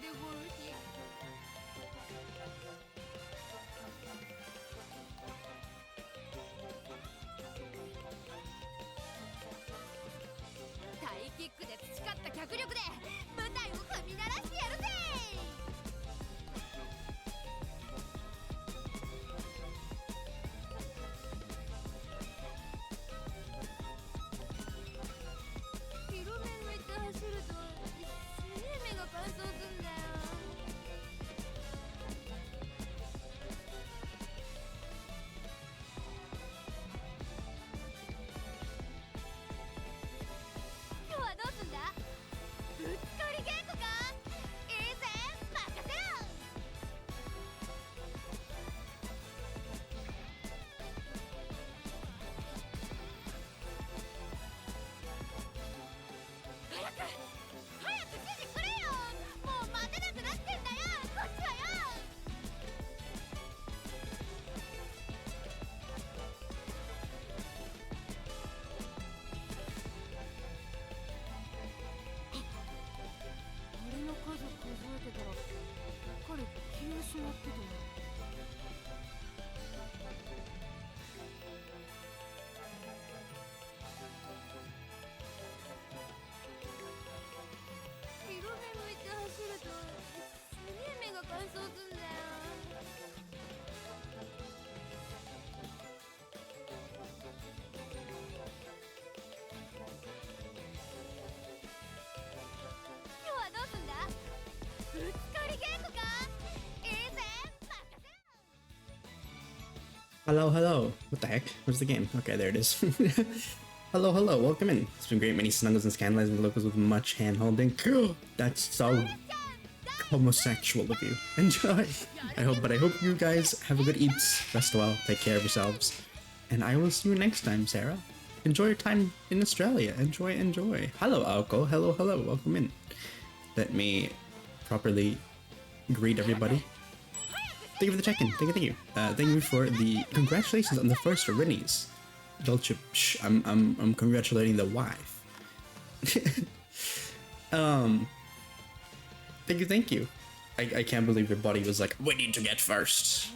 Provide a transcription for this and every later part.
タイキックで培った脚力で舞台を踏み鳴らしてやるぜ。広め向いて走るとすげえ目が乾燥すんだよ。今日はどうすんだ？ぶつかり稽古か？いいぜ、任せよ。早く指示くれよ。もう待てなくなってんだよ、こっちはよ。俺の数数えてたら彼消え失ってたな。広め向いて走るとすげえ目が乾燥すんだよ。今日はどうすんだ？ぶつかり稽古か？いいぜ、任せよ。 Hello, hello. What the heck? Where's the game? Okay, there it is. Hello, hello. Welcome in. It's been great. Many snuggles and scandalizing the locals with much hand-holding. That's so homosexual of you. Enjoy. I hope you guys have a good eats. Rest well. Take care of yourselves. And I will see you next time, Sarah. Enjoy your time in Australia. Enjoy, enjoy. Hello, Aoko. Hello, hello. Welcome in. Let me properly greet everybody. Thank you for the check-in. Thank you. Thank you for the congratulations on the first Rennies. Dolce, I'm congratulating the wife. Thank you. I can't believe your buddy was like, we need to get first.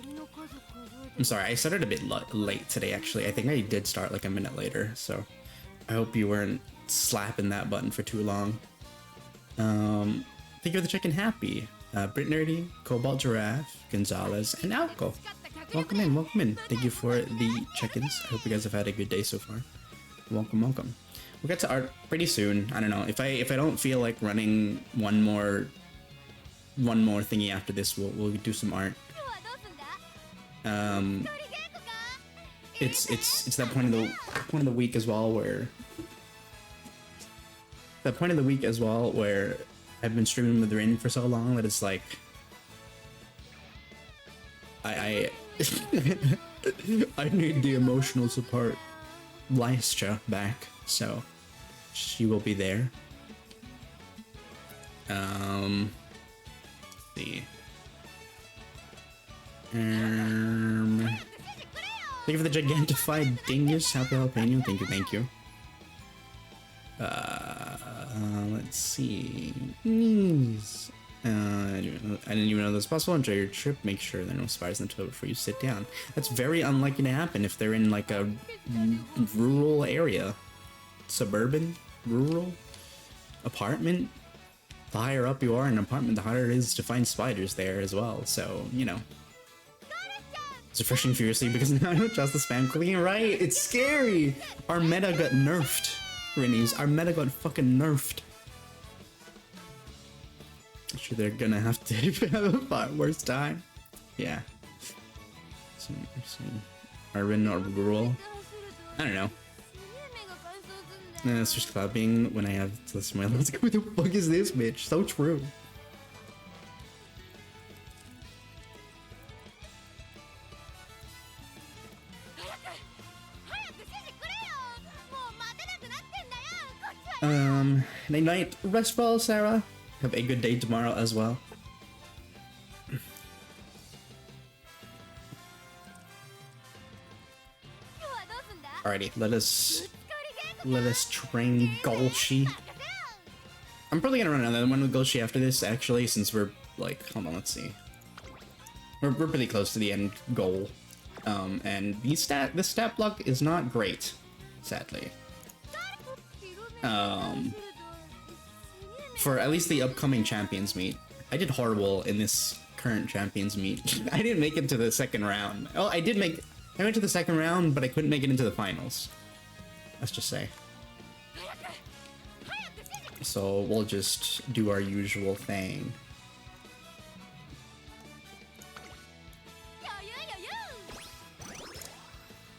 I'm sorry, I started a bit late today, actually. I think I did start like a minute later, so I hope you weren't slapping that button for too long. Thank you for the chicken happy. Brit Nerdy, Cobalt Giraffe, Gonzalez, and Alco. Welcome in, welcome in. Thank you for the check-ins. I hope you guys have had a good day so far. Welcome, welcome. We'll get to art pretty soon. I don't know, if I don't feel like running one more thingy after this, we'll do some art. It's that point of the week as well where I've been streaming with Rin for so long that it's like I I need the emotional support Lystra back, so she will be there. Let's see. Thank you for the gigantified dingus. Happy jalapeno. Thank you. Let's see. Knees. I didn't even know this was possible. Enjoy your trip. Make sure there are no spiders in the toilet before you sit down. That's very unlikely to happen if they're in like a rural area. Suburban? Rural? Apartment? The higher up you are in an apartment, the harder it is to find spiders there as well. So, you know. It's refreshing furiously because now I don't trust the spam clicking. Right? It's scary! Our meta got nerfed, Rinnies. Our meta got fucking nerfed. I'm sure they're gonna have to have a far worse time. Yeah. So, urban or rural? I don't know. It's just clubbing when I have to listen to my like, who the fuck is this bitch? So true. Night night. Rest well, Sarah. Have a good day tomorrow as well. Alrighty, let us train Golshi. I'm probably gonna run another one with Goshi after this, actually, since we're like, hold on, let's see. We're pretty close to the end goal. And the stat block is not great, sadly. For at least the upcoming Champions meet, I did horrible in this current Champions meet. I didn't make it to the second round. Oh, I went to the second round, but I couldn't make it into the finals. Let's just say. So we'll just do our usual thing.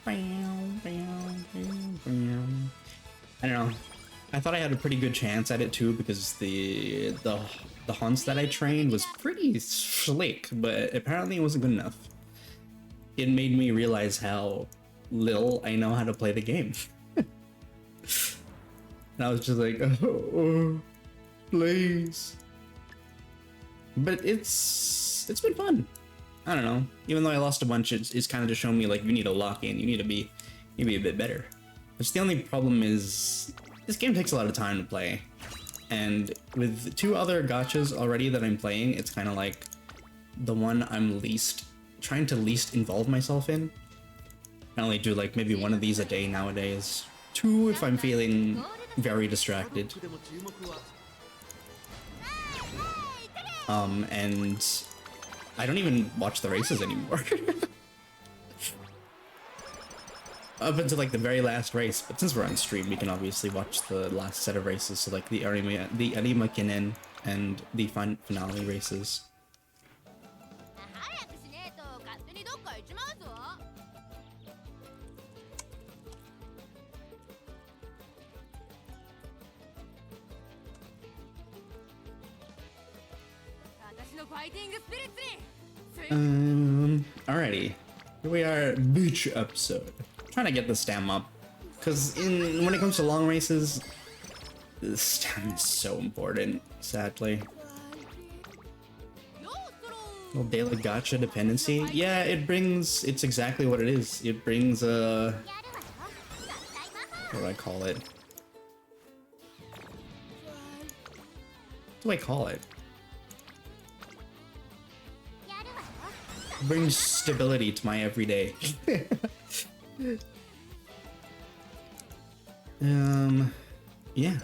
I don't know. I thought I had a pretty good chance at it too because the hunts that I trained was pretty slick, but apparently it wasn't good enough. It made me realize how little I know how to play the game. And I was just like, oh, please. But it's been fun. I don't know. Even though I lost a bunch, it's kind of just showing me like you need to lock in. You need to be a bit better. Which the only problem is this game takes a lot of time to play. And with 2 other gachas already that I'm playing, it's kind of like the one I'm trying to least involve myself in. I only do like maybe 1 of these a day nowadays. 2 if I'm feeling very distracted. And I don't even watch the races anymore. Up until like the very last race, but since we're on stream, we can obviously watch the last set of races, so like the Arima Kinen and the finale races. Alrighty. Here we are, beach episode. Trying to get the stam up, because when it comes to long races, the stam is so important, sadly. Little daily gacha dependency. Yeah, it's exactly what it is. It brings what do I call it? What do I call it? Brings stability to my everyday. Yeah.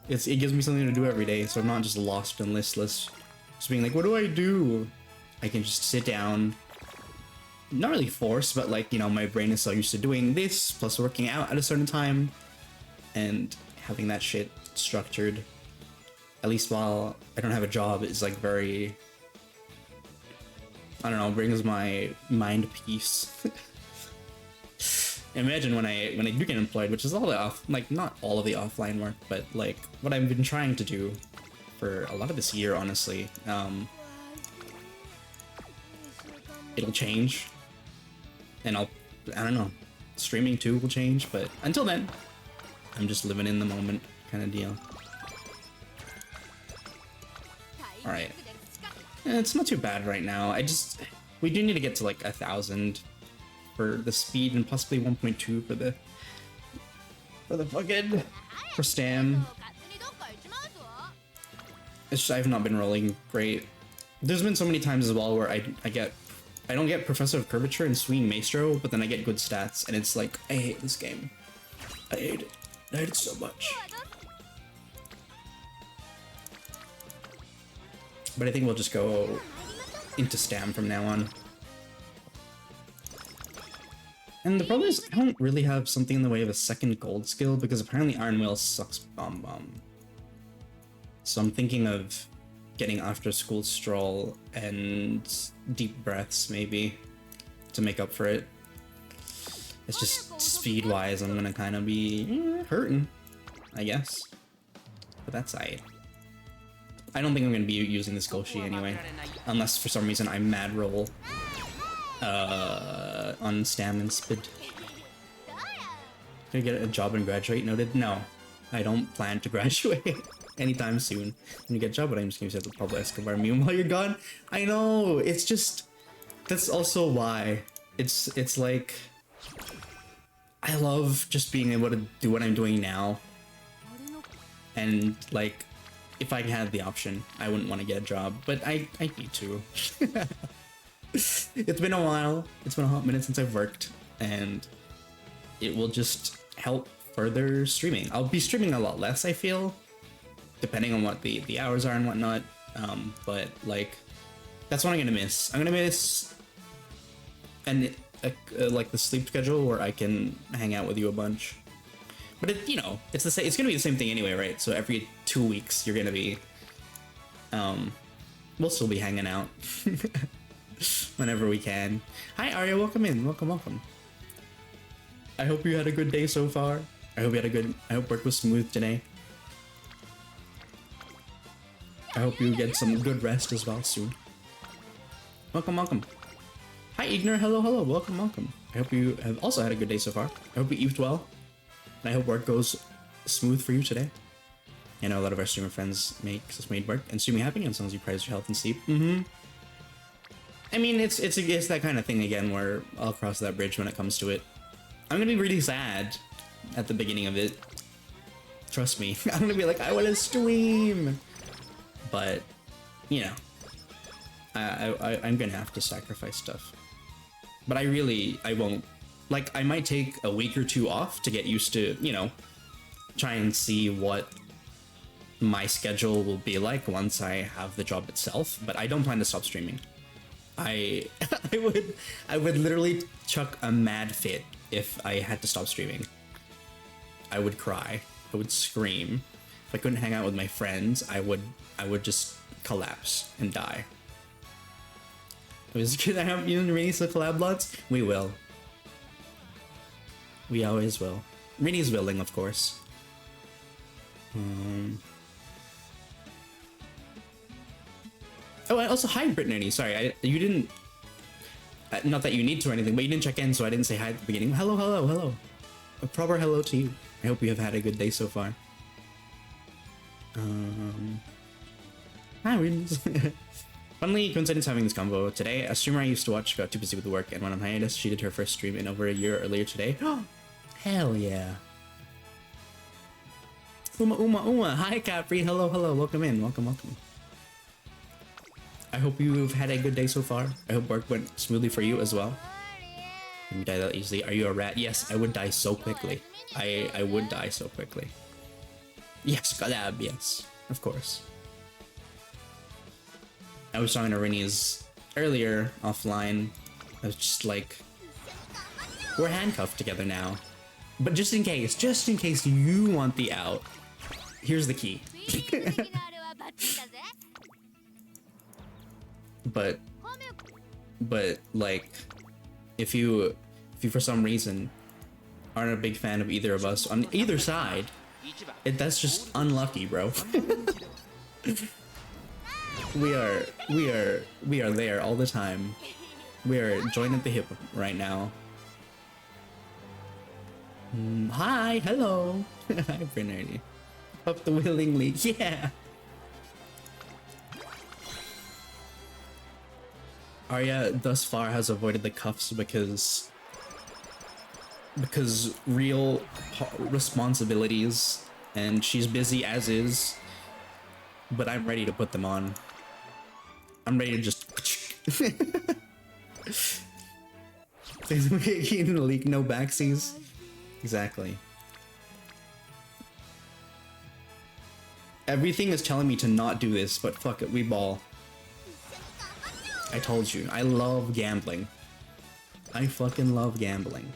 It gives me something to do every day, so I'm not just lost and listless. Just being like, what do I do? I can just sit down. Not really forced, but like, you know, my brain is so used to doing this, plus working out at a certain time, and having that shit structured, at least while I don't have a job, is like very, I don't know, brings my mind peace. Imagine when I do get employed, which is all the not all of the offline work, but like what I've been trying to do for a lot of this year, honestly. It'll change, and I don't know, streaming too will change, but until then, I'm just living in the moment kind of deal. All right, it's not too bad right now. We do need to get to like 1,000 for the speed and possibly 1.2 for stam. It's just, I've not been rolling great. There's been so many times as well where I don't get Professor of Curvature and Swing Maestro, but then I get good stats, and it's like, I hate this game. I hate it. I hate it so much. But I think we'll just go into stam from now on. And the problem is, I don't really have something in the way of a second gold skill, because apparently Iron Will sucks bomb. So I'm thinking of getting After School Stroll and Deep Breaths, maybe, to make up for it. It's just speed-wise, I'm gonna kind of be hurting, I guess. But that's aight. I don't think I'm gonna be using this Goshi anyway, unless for some reason I mad roll on stam and speed. Gonna get a job and graduate? Noted. No, I don't plan to graduate anytime soon. When you get a job, but I'm just gonna use the Pablo Escobar meme while you're gone. I know, it's just, that's also why it's like, I love just being able to do what I'm doing now, and like if I had the option, I wouldn't want to get a job, but I need to. It's been a while. It's been a hot minute since I've worked, and it will just help further streaming. I'll be streaming a lot less, I feel, depending on what the hours are and whatnot. But like, that's what I'm gonna miss. I'm gonna miss like the sleep schedule where I can hang out with you a bunch. But it, you know, it's the same. It's gonna be the same thing anyway, right? So every 2 weeks you're gonna be, we'll still be hanging out whenever we can. Hi Arya, welcome in. Welcome. I hope you had a good day so far. I hope work was smooth today. I hope you get some good rest as well soon. Welcome. Hi Ignar, hello. Welcome. I hope you have also had a good day so far. I hope you eat well. And I hope work goes smooth for you today. I know a lot of our streamer friends make made work and streaming happy as long as you prize your health and sleep. I mean, it's that kind of thing again where I'll cross that bridge when it comes to it. I'm gonna be really sad at the beginning of it. Trust me. I'm gonna be like, I want to stream, but you know, I'm gonna have to sacrifice stuff. But I won't. Like, I might take a week or two off to get used to, you know, try and see what my schedule will be like once I have the job itself. But I don't plan to stop streaming. I would literally chuck a mad fit if I had to stop streaming. I would cry. I would scream. If I couldn't hang out with my friends, I would just collapse and die. Was gonna have you and release the collab lots? We will. We always will. Rinny's willing, of course. Oh, and also hi, Brittany. Sorry, you didn't. Not that you need to or anything, but you didn't check in, so I didn't say hi at the beginning. Hello. A proper hello to you. I hope you have had a good day so far. Hi, Rinny's. Funnily, coincidence having this convo. Today, a streamer I used to watch got too busy with work and went on hiatus. She did her first stream in over a year earlier today. Hell yeah. Uma. Hi, Capri. Hello. Welcome in. Welcome. I hope you've had a good day so far. I hope work went smoothly for you as well. You die that easily. Are you a rat? Yes, I would die so quickly. I would die so quickly. Yes, collab. Yes, of course. I was talking to Rinny's earlier offline. I was just like, we're handcuffed together now. But just in case you want the out, here's the key. but like, if you for some reason aren't a big fan of either of us on either side, that's just unlucky, bro. We are there all the time. We are joined at the hip right now. Hi, hello. Hi, Bernardi. Up the willingly, yeah. Arya thus far has avoided the cuffs because real responsibilities, and she's busy as is. But I'm ready to put them on. I'm ready to just. Making the leak, no backsies. Exactly. Everything is telling me to not do this, but fuck it, we ball. I told you, I love gambling. I fucking love gambling.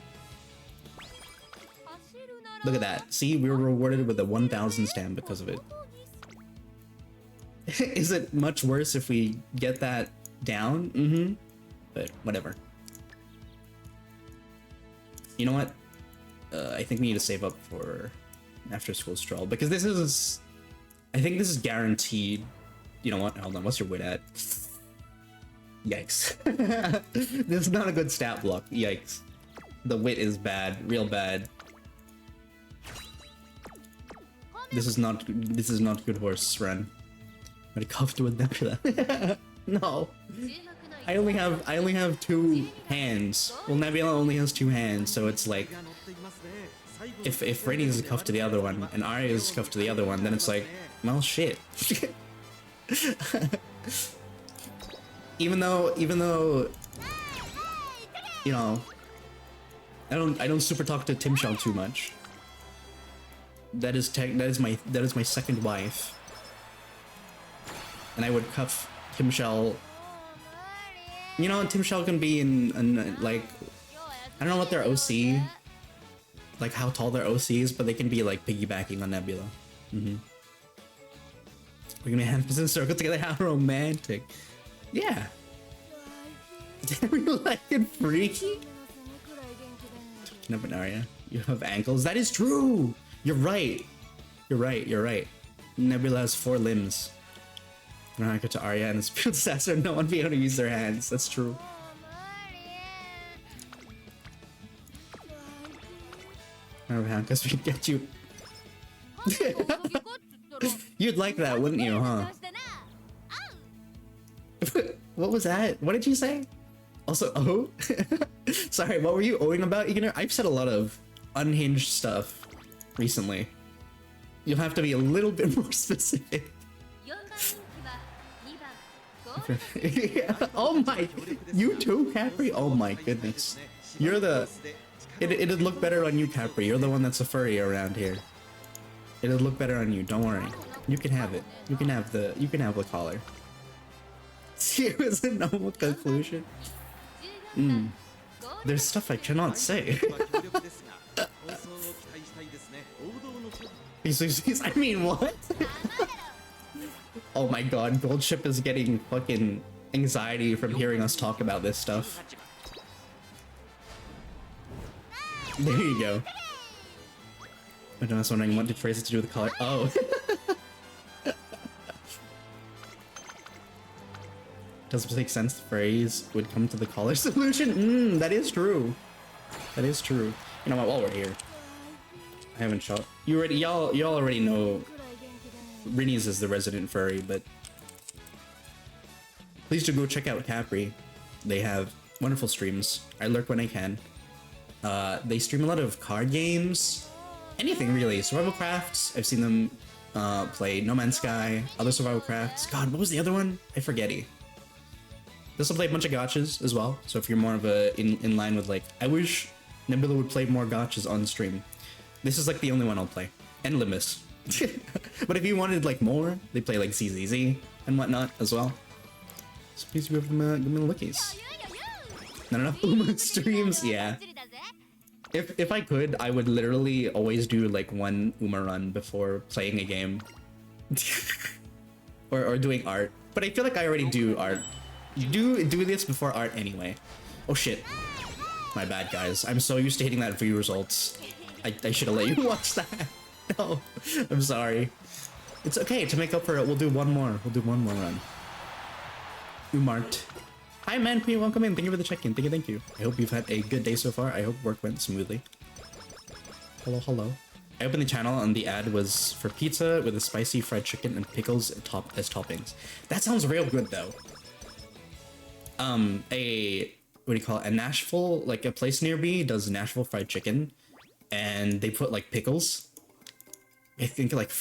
Look at that. See, we were rewarded with a 1000 stamp because of it. Is it much worse if we get that down? But whatever. You know what? I think we need to save up for after school stroll because this is, I think this is guaranteed. You know what? Hold on. What's your wit at? Yikes. This is not a good stat block. Yikes. The wit is bad. Real bad. This is not good horse run. I'm cuffed with Nebula. No. I only have 2 hands. Well, Nebula only has 2 hands, so it's like if Rainy's is cuffed to the other one and Arya is cuffed to the other one, then it's like, well, shit. even though, you know, I don't super talk to Tim Shaw too much. That is my second wife, and I would cuff Tim Shell. You know, Tim Shell can be in like, I don't know what their OC, like how tall their OC is, but they can be like piggybacking on Nebula. We're gonna have to circle together. How romantic! Yeah. Are you like it freaky? Talking about Arya, you have ankles. That is true. You're right. You're right. Nebula has 4 limbs. When I get to Arya and his field assassin, no one be able to use their hands. That's true. Because we get you. You'd like that, wouldn't you, huh? What was that? What did you say? Also, oh? Sorry, what were you owing about, Igor? I've said a lot of unhinged stuff recently. You'll have to be a little bit more specific. Yeah. Oh my, you too, Capri? Oh my goodness. You're the... It'd look better on you, Capri. You're the one that's a furry around here. It'd look better on you, don't worry. You can have it. You can have the collar. See, it was a normal conclusion. There's stuff I cannot say. I mean, what? Oh my god, Goldship is getting fucking anxiety from hearing us talk about this stuff. There you go. I was wondering what did Fraser to do with the collar. Oh. Does it make sense the phrase would come to the collar solution? That is true. That is true. You know what, while we're here. I haven't shot. Y'all already know Rinny's is the resident furry, but please do go check out Capri. They have wonderful streams. I lurk when I can. They stream a lot of card games, anything really. Survival crafts. I've seen them play No Man's Sky, other survival crafts. God, what was the other one? I forgetty. This will play a bunch of gachas as well. So if you're more of a in line with like, I wish Nebula would play more gachas on stream. This is like the only one I'll play, and Limbus. But if you wanted like more, they play like ZZZ and whatnot as well. So please give them a lookies. Not enough Uma streams, yeah. If I could, I would literally always do like one Uma run before playing a game. or doing art. But I feel like I already do art. Do this before art anyway. Oh shit. My bad, guys. I'm so used to hitting that view results. I should have let you watch that. No, I'm sorry. It's okay, to make up for it, we'll do one more. We'll do one more run. Umart. Hi man, Queen, welcome in. Thank you for the check-in. Thank you. I hope you've had a good day so far. I hope work went smoothly. Hello. I opened the channel and the ad was for pizza with a spicy fried chicken and pickles as toppings. That sounds real good though. What do you call it? A Nashville, like a place near me does Nashville fried chicken, and they put like pickles. I think like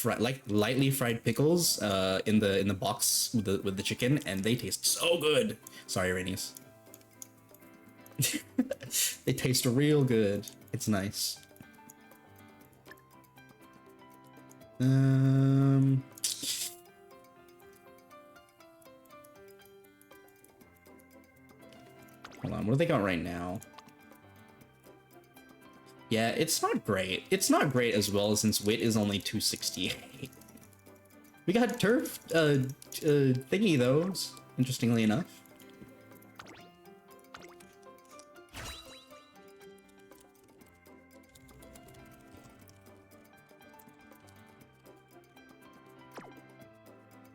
lightly fried pickles in the box with the chicken, and they taste so good. Sorry, Rainies. They taste real good. It's nice. Hold on, what do they got right now? Yeah, it's not great. It's not great as well since wit is only 268. We got turf thingy though, interestingly enough.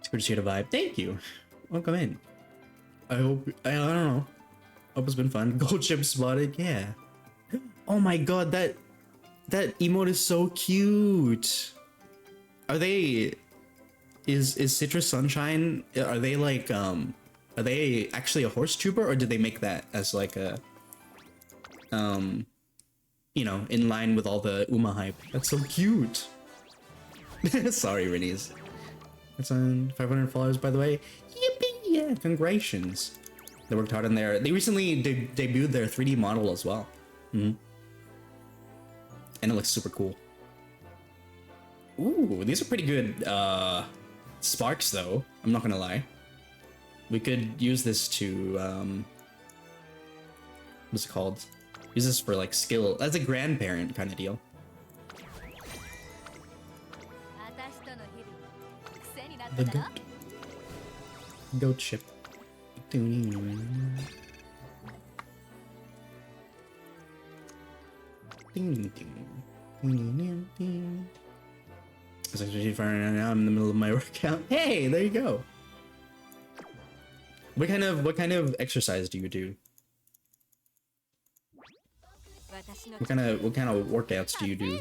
It's good to see the vibe. Thank you. Welcome in. I hope, I don't know. Hope it's been fun. Gold chip spotted, yeah. Oh my god, that emote is so cute. Are they... Is Citrus Sunshine, are they like, are they actually a horse trooper, or did they make that as like a, you know, in line with all the Uma hype. That's so cute. Sorry, Rinnies. That's on 500 followers, by the way. Yippee! Yeah, congratulations. They worked hard on there. They recently debuted their 3D model as well. And it looks super cool. Ooh, these are pretty good sparks, though. I'm not gonna lie. We could use this to, what's it called? Use this for, like, skill. As a grandparent kind of deal. The goat. Goat ship. As I'm in the middle of my workout. Hey, there you go. What kind of exercise do you do? What kind of workouts do you do?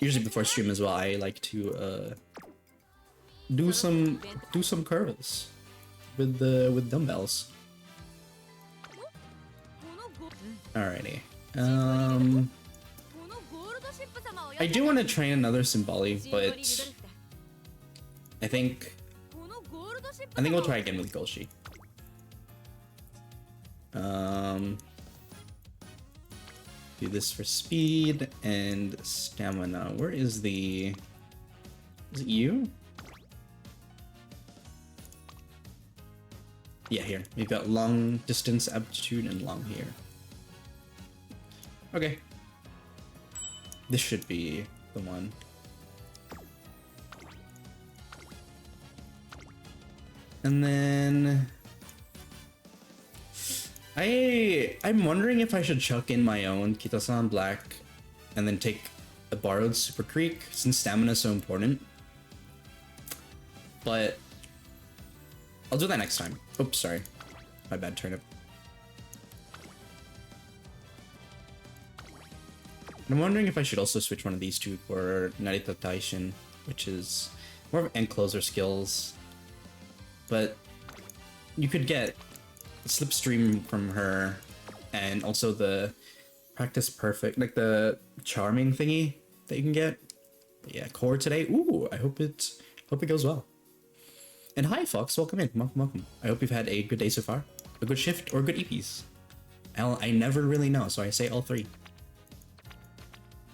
Usually before stream as well. I like to do some curls with dumbbells. Alrighty. I do want to train another Symboli, but I think we'll try again with Golshi. Do this for speed and stamina. Where is the... Is it you? Yeah, here. We've got long distance aptitude and long here. Okay. This should be the one. And then... I'm wondering if I should chuck in my own Kitasan Black and then take a borrowed Super Creek since stamina is so important. But I'll do that next time. Oops, sorry. My bad, turnip. I'm wondering if I should also switch one of these two for Narita Taishin, which is more of end closer skills. But you could get Slipstream from her, and also the Practice Perfect, like the charming thingy that you can get. But yeah, core today. Ooh, I hope it goes well. And hi, Fox, welcome in, welcome. I hope you've had a good day so far, a good shift, or good EPs. I never really know, so I say all three.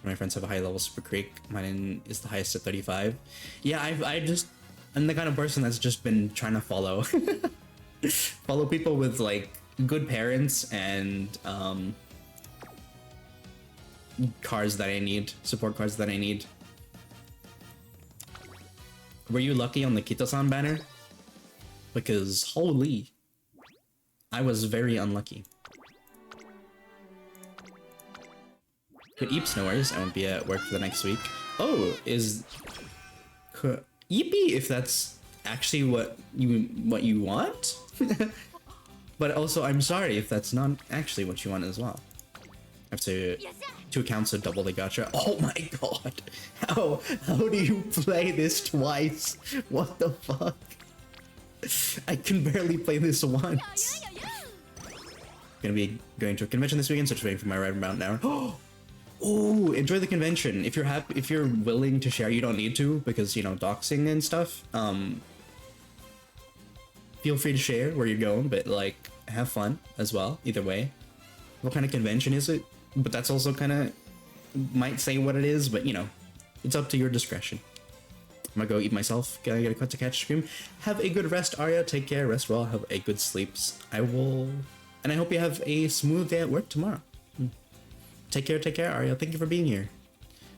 My friends have a high level Super Creek. Mine is the highest at 35. Yeah, I'm the kind of person that's just been trying to follow follow people with like good parents and cars that I need, support cars that I need. Were you lucky on the Kitasan banner? Because holy, I was very unlucky. Good eeps, no worries. I won't be at work for the next week. Oh, yippee if that's actually what you want. But also, I'm sorry if that's not actually what you want as well. I have to 2 accounts to double the gacha. Oh my god! How do you play this twice? What the fuck? I can barely play this once. Gonna be going to a convention this weekend, so just waiting for my ride about an hour. Oh, enjoy the convention. If you're willing to share, you don't need to because you know doxing and stuff. Feel free to share where you're going, but like have fun as well. Either way, what kind of convention is it? But that's also kind of might say what it is, but you know, it's up to your discretion. I'm gonna go eat myself. Gotta get a cut to catch stream. Have a good rest, Arya. Take care. Rest well. Have a good sleeps. I will, and I hope you have a smooth day at work tomorrow. Take care, Arya. Thank you for being here.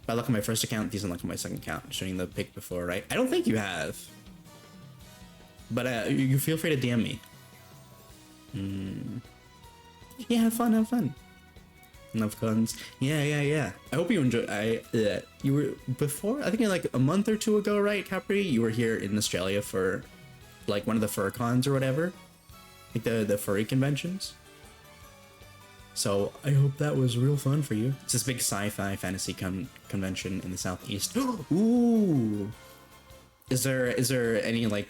Bad luck on my first account, decent luck on my second account. Showing the pic before, right? I don't think you have. But you feel free to DM me. Yeah, have fun, have fun. Enough guns. Yeah. I hope you enjoy. You were before, I think like a month or 2 ago, right, Capri? You were here in Australia for like one of the fur cons or whatever. Like the furry conventions. So I hope that was real fun for you. It's this big sci-fi fantasy convention in the southeast. Ooh. Is there any like?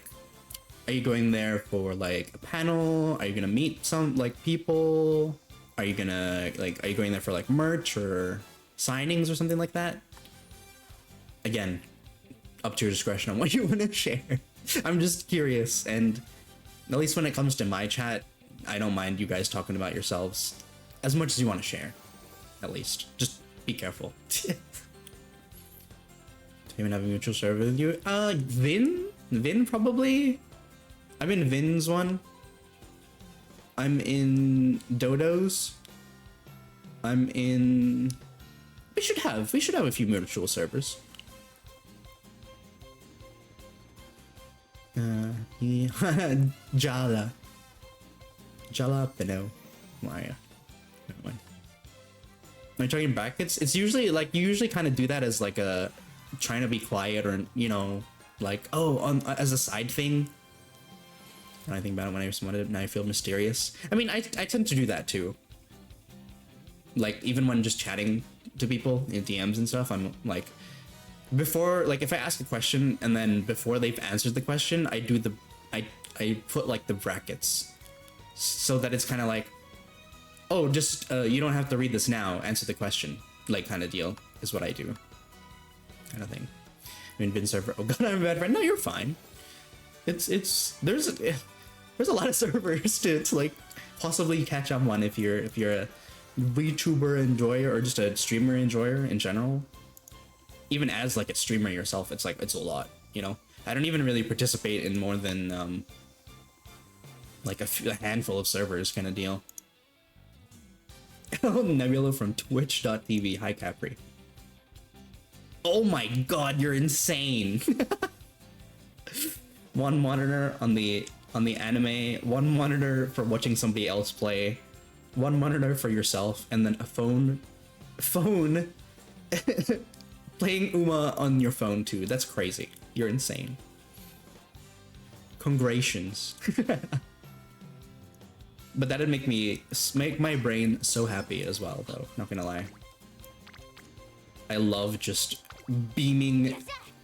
Are you going there for like a panel? Are you gonna meet some like people? Are you gonna like? Are you going there for like merch or signings or something like that? Again, up to your discretion on what you want to share. I'm just curious, and at least when it comes to my chat, I don't mind you guys talking about yourselves as much as you want to share. At least, just be careful. Do you even have a mutual server with you? Vin probably. I'm in Vin's one. I'm in Dodo's. I'm in. We should have a few mutual servers. Jala Pino. Why? Am I talking brackets? It's usually like you usually kind of do that as like a trying to be quiet, or you know, like as a side thing. When I think about it, when I responded, now I feel mysterious. I mean, I tend to do that too. Like even when just chatting to people in DMs and stuff, I'm like, before, like if I ask a question and then before they've answered the question, I do the I put like the brackets so that it's kind of like, oh, just you don't have to read this now, answer the question, like kind of deal is what I do, kind of thing. I mean, Vin server. Oh god, I'm a bad friend. No, you're fine. There's a lot of servers to like possibly catch up on if you're a VTuber enjoyer or just a streamer enjoyer in general. Even as like a streamer yourself, it's like it's a lot, you know. I don't even really participate in more than like a handful of servers, kind of deal. Nebula from Twitch.tv. Hi Capri. Oh my god, you're insane. One monitor on the anime, one monitor for watching somebody else play, one monitor for yourself, and then a phone playing Uma on your phone too. That's crazy. You're insane. Congratulations. But that'd make my brain so happy as well, though. Not gonna lie. I love just beaming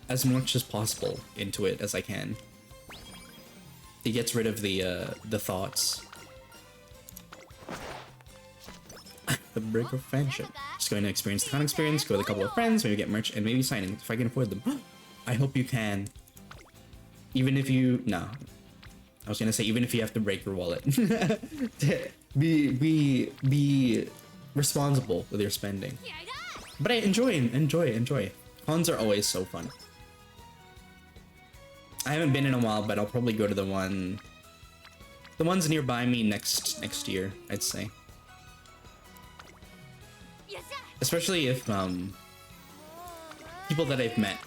as much as possible into it as I can. It gets rid of the thoughts. The break of friendship. Just going to experience the con experience, go with a couple of friends, maybe get merch, and maybe signing if I can afford them. I hope you can. Even if you... No. I was gonna say, even if you have to break your wallet. be responsible with your spending. But I enjoy. Cons are always so fun. I haven't been in a while, but I'll probably go to the ones nearby me next year, I'd say. Especially if people that I've met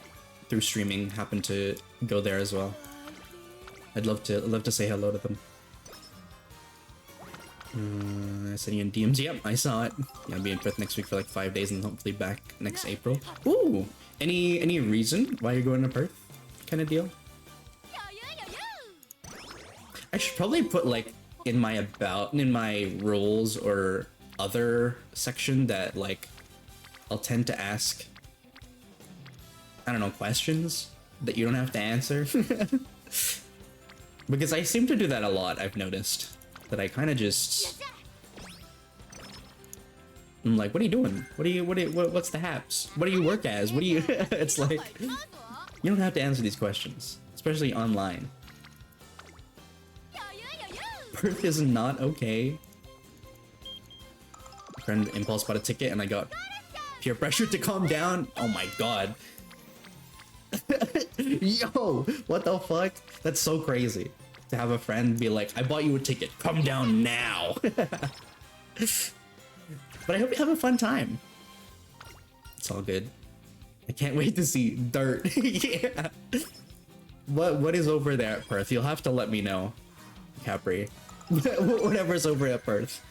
through streaming happen to go there as well. I'd love to say hello to them. I sent you in DMs. Yep, I saw it. Yeah, I'll be in Perth next week for like 5 days and hopefully back next April. Ooh! Any reason why you're going to Perth? Kind of deal? I should probably put like in my rules or other section that like I'll tend to ask, I don't know, questions that you don't have to answer. Because I seem to do that a lot, I've noticed. That I kind of just... I'm like, what are you doing? What's the haps? What do you work as? What do you... It's like, you don't have to answer these questions. Especially online. Perth is not okay. Friend impulse bought a ticket and I got peer pressure to calm down. Oh my god. Yo, what the fuck? That's so crazy. To have a friend be like, I bought you a ticket, come down now. But I hope you have a fun time. It's all good. I can't wait to see dirt. Yeah. What is over there at Perth? You'll have to let me know, Capri. Whatever's over at Perth.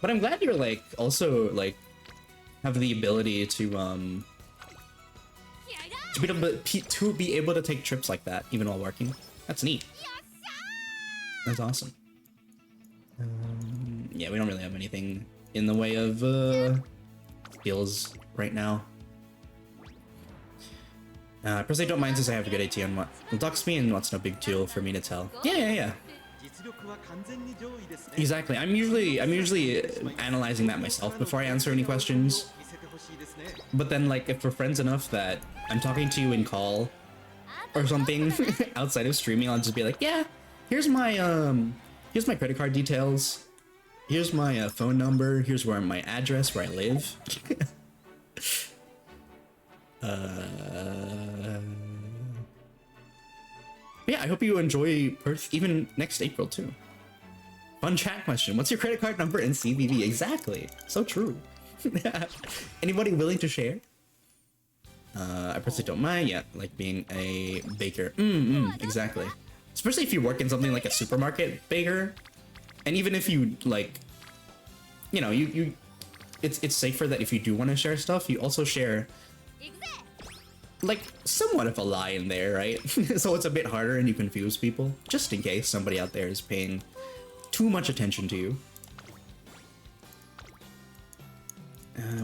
But I'm glad you're like also like have the ability to be able to take trips like that even while working. That's neat. That's awesome. Yeah, we don't really have anything in the way of skills right now. I personally don't mind since I have a good AT on what will dox me and what's no big deal for me to tell. Yeah. Exactly. I'm usually analyzing that myself before I answer any questions. But then, like, if we're friends enough that I'm talking to you in call or something outside of streaming, I'll just be like, yeah, here's my credit card details. Here's my phone number. Here's where my address, where I live. Yeah, I hope you enjoy Perth even next April too. Fun chat question. What's your credit card number and CVV? Exactly. So true. Anybody willing to share? I personally don't mind. Yeah, like being a baker. Exactly. Especially if you work in something like a supermarket baker. And even if you like, you know, it's safer that if you do want to share stuff, you also share like somewhat of a lie in there, right? So it's a bit harder and you confuse people, just in case somebody out there is paying too much attention to you.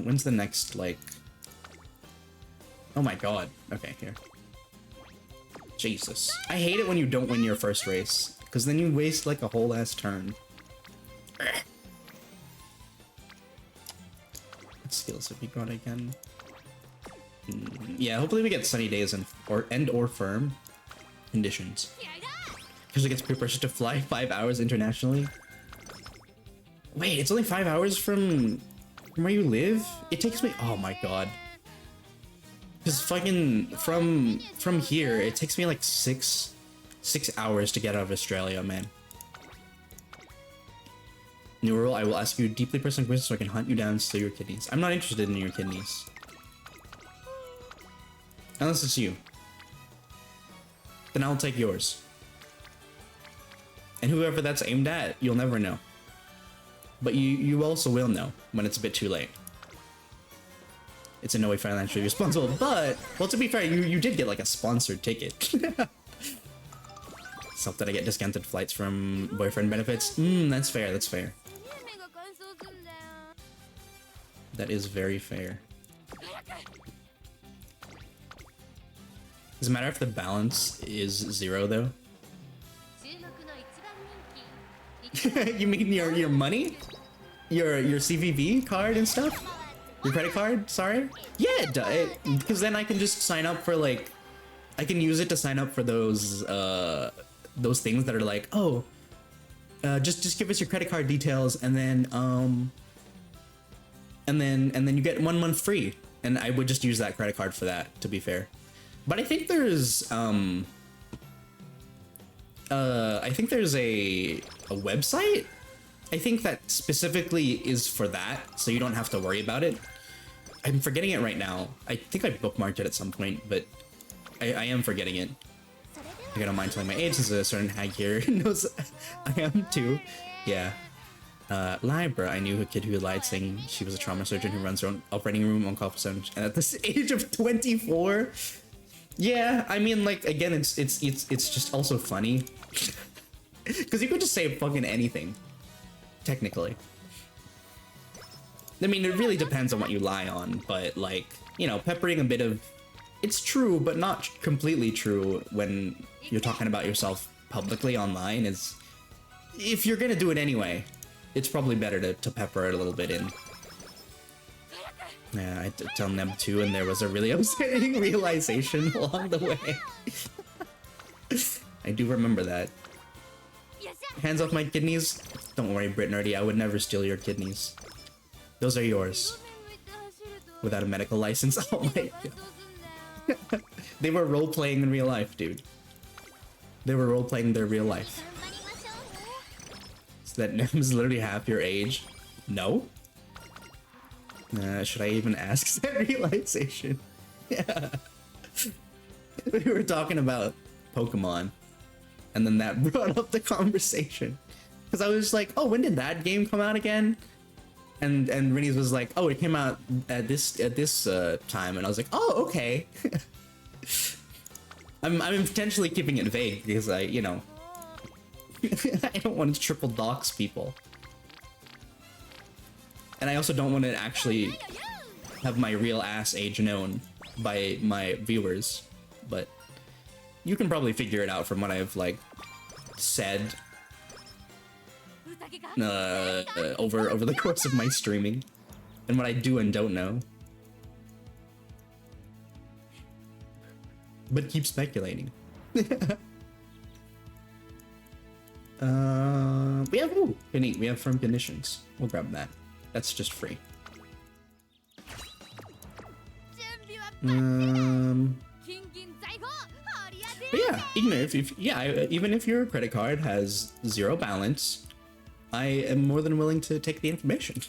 When's the next, like... Oh my god. Okay, here. Jesus. I hate it when you don't win your first race, because then you waste like a whole ass turn. What skills have we got again? Yeah, hopefully we get sunny days and or firm conditions. Because it gets pre-pressured to fly 5 hours internationally. Wait, it's only 5 hours from where you live? It takes me... Oh my god. Because fucking from here, it takes me like 6 hours to get out of Australia, man. New rule, I will ask you deeply personal questions so I can hunt you down and steal your kidneys. I'm not interested in your kidneys. Unless it's you. Then I'll take yours. And whoever that's aimed at, you'll never know. But you also will know when it's a bit too late. It's in no way financially responsible, but, well, to be fair, you did get like a sponsored ticket. Stuff that I get discounted flights from boyfriend benefits. That's fair, that's fair. That is very fair. Does it matter if the balance is 0 though? You mean your money? Your CVV card and stuff? Your credit card? Sorry? Yeah, because then I can just sign up for like... I can use it to sign up for those things that are like, oh, just give us your credit card details and then you get 1 month free. And I would just use that credit card for that, to be fair. But I think there's a website, I think, that specifically is for that, so you don't have to worry about it. I'm forgetting it right now. I think I bookmarked it at some point, but I am forgetting it. I don't mind telling my age since a certain hag here knows I am too. Yeah. Libra, I knew a kid who lied saying she was a trauma surgeon who runs her own operating room on call for and at this age of 24. Yeah, I mean, like, again, it's just also funny. Because you could just say fucking anything, technically. I mean, it really depends on what you lie on, but, like, you know, peppering a bit of... It's true, but not completely true when you're talking about yourself publicly online is... If you're gonna do it anyway, it's probably better to pepper it a little bit in. Yeah, I did tell them too, and there was a really upsetting realization along the way. I do remember that. Hands off my kidneys. Don't worry, Brit Nerdy, I would never steal your kidneys. Those are yours. Without a medical license. Oh my god. They were role-playing in real life, dude. They were role-playing their real life. So that Nem's literally half your age? No? Should I even ask that realization? Yeah. We were talking about Pokemon, and then that brought up the conversation. Because I was like, oh, when did that game come out again? And Rennie's was like, oh, it came out at this time, and I was like, oh, okay. I'm intentionally keeping it vague because I, you know, I don't want to triple dox people. And I also don't want to actually have my real ass age known by my viewers. but you can probably figure it out from what I've like said over the course of my streaming and what I do and don't know. But keep speculating. We have we have firm conditions. We'll grab that. That's just free. But yeah, even if your credit card has zero balance, I am more than willing to take the information.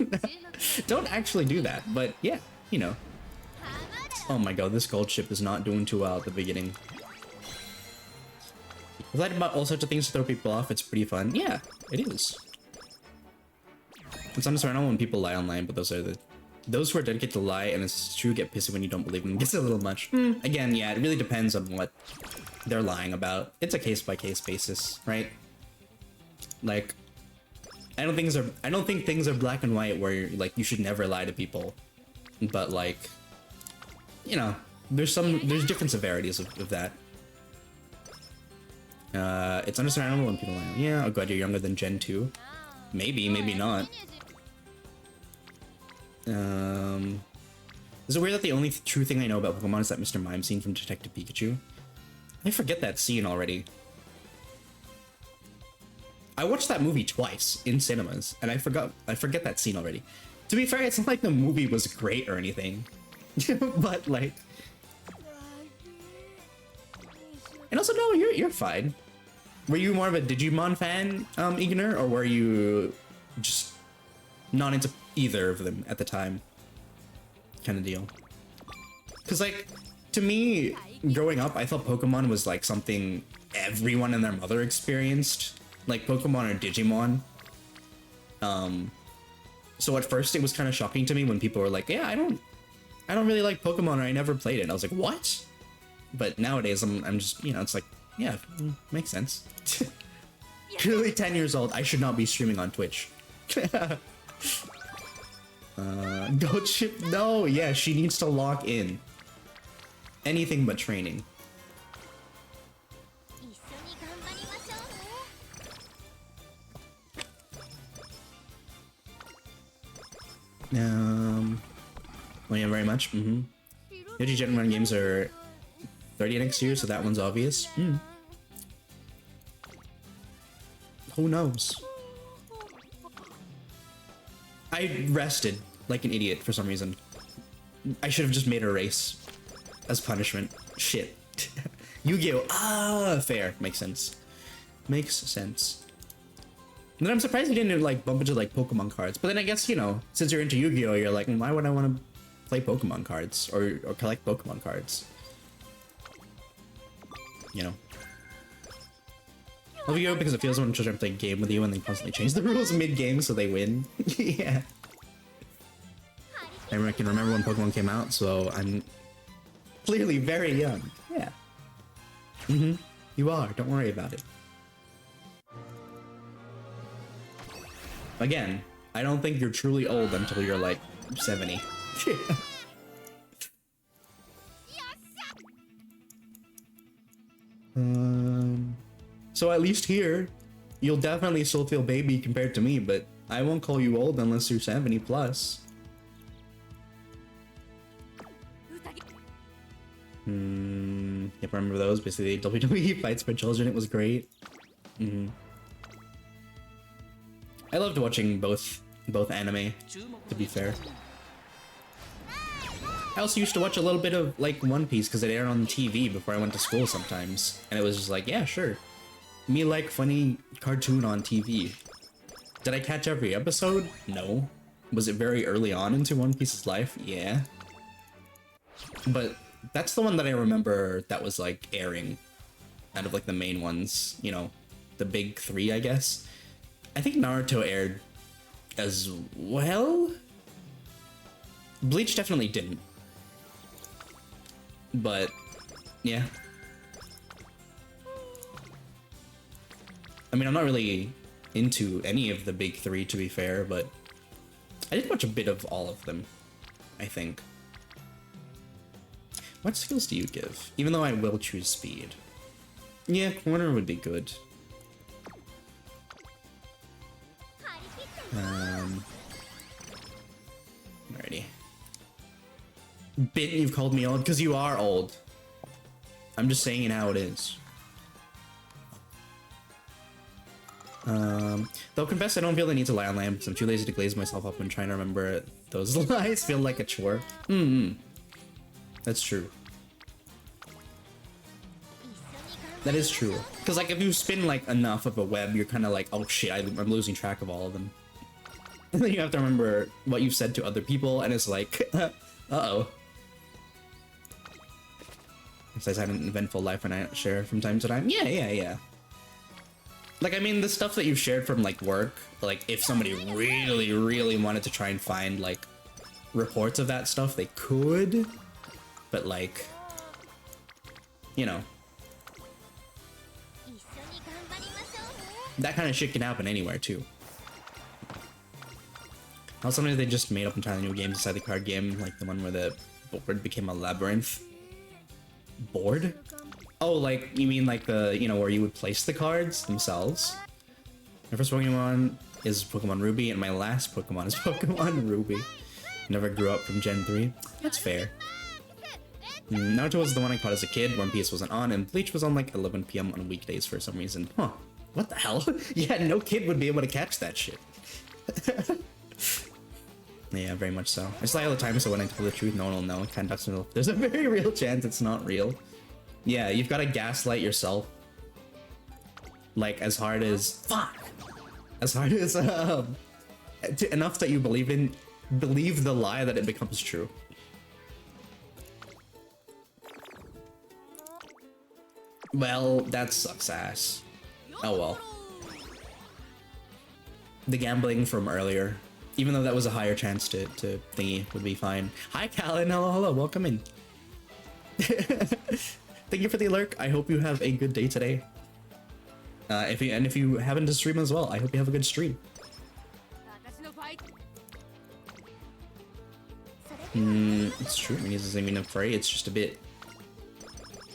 Don't actually do that, but yeah, you know. Oh my god, this gold ship is not doing too well at the beginning. With that about all sorts of things to throw people off, it's pretty fun. Yeah, it is. It's understandable when people lie online, but those who are dedicated to lie, and it's true, get pissy when you don't believe them. It gets a little much. Again, yeah, it really depends on what they're lying about. It's a case-by-case basis, right? Like, I don't think things are black and white where like you should never lie to people, but like, you know, there's different severities of that. It's understandable when people lie. Yeah, oh god, you're younger than Gen 2. Maybe not. Is it weird that the only true thing I know about Pokemon is that Mr. Mime scene from Detective Pikachu? I forget that scene already. I watched that movie twice in cinemas, and I forget that scene already. To be fair, it's not like the movie was great or anything. But like, and also no, you're fine. Were you more of a Digimon fan, Ignar, or were you just not into either of them at the time? Kind of deal. Because like, to me, growing up, I thought Pokemon was like something everyone and their mother experienced, like Pokemon or Digimon. So at first it was kind of shocking to me when people were like, yeah, I don't really like Pokemon, or I never played it. And I was like, what? But nowadays I'm just, you know, it's like, yeah, makes sense. Clearly 10 years old, I should not be streaming on Twitch. Goat ship, no, yeah, she needs to lock in. Anything but training. Well, yeah, very much. Yoji Gen 1 games are 30 next year, so that one's obvious. Who knows? I rested like an idiot for some reason. I should have just made a race as punishment. Shit. Yu-Gi-Oh! Ah, fair. Makes sense. Makes sense. And then I'm surprised you didn't like bump into like Pokemon cards. But then I guess, you know, since you're into Yu-Gi-Oh! You're like, why would I want to play Pokemon cards or collect Pokemon cards? You know. Love Yu-Gi-Oh! Because it feels when children play a game with you and they constantly change the rules mid-game so they win. Yeah. I can remember when Pokemon came out, so I'm clearly very young. Yeah. You are. Don't worry about it. Again, I don't think you're truly old until you're like 70. So at least here, you'll definitely still feel baby compared to me, but I won't call you old unless you're 70 plus. Yep, I remember those. Basically, WWE fights for children. It was great. I loved watching both anime, to be fair. I also used to watch a little bit of like One Piece because it aired on TV before I went to school sometimes, and it was just like, yeah, sure. Me like funny cartoon on TV. Did I catch every episode? No. Was it very early on into One Piece's life? Yeah. But that's the one that I remember that was like airing out of like the main ones, you know, the big three, I guess. I think Naruto aired as well. Bleach definitely didn't. But yeah. I mean, I'm not really into any of the big three, to be fair, but I did watch a bit of all of them, I think. What skills do you give? Even though I will choose speed. Yeah, corner would be good. Alrighty. Bit, you've called me old because you are old. I'm just saying it how it is. Though confess I don't feel the need to lie on lamp because I'm too lazy to glaze myself up when trying to remember those lies feel like a chore. That's true. That is true. Because like if you spin like enough of a web, you're kind of like, oh shit, I'm losing track of all of them. And then you have to remember what you've said to other people, and it's like, uh-oh. Besides, I had an eventful life and I share from time to time. Yeah. Like, I mean, the stuff that you've shared from, like, work, like, if somebody really, really wanted to try and find, like, reports of that stuff, they could. But, like, you know. That kind of shit can happen anywhere, too. How sometimes they just made up entirely new games inside the card game, like the one where the board became a labyrinth. Board? Oh, like, you mean like the, you know, where you would place the cards themselves? My first Pokemon is Pokemon Ruby, and my last Pokemon is Pokemon Ruby. Never grew up from Gen 3. That's fair. Naruto was the one I caught as a kid, One Piece wasn't on, and Bleach was on like 11 PM on weekdays for some reason. Huh. What the hell? Yeah, no kid would be able to catch that shit. Yeah, very much so. I just lie all the time, so when I tell the truth, no one will know. It kind of ducks me. There's a very real chance it's not real. Yeah, you've got to gaslight yourself. Like, as hard as... Fuck! As hard as, enough that you believe the lie that it becomes true. Well, that sucks ass. Oh well. The gambling from earlier. Even though that was a higher chance to thingy would be fine. Hi, Callan. Hello. Welcome in. Thank you for the alert. I hope you have a good day today. If you happen to stream as well, I hope you have a good stream. It's true. I mean, it doesn't mean I'm afraid. It's just a bit.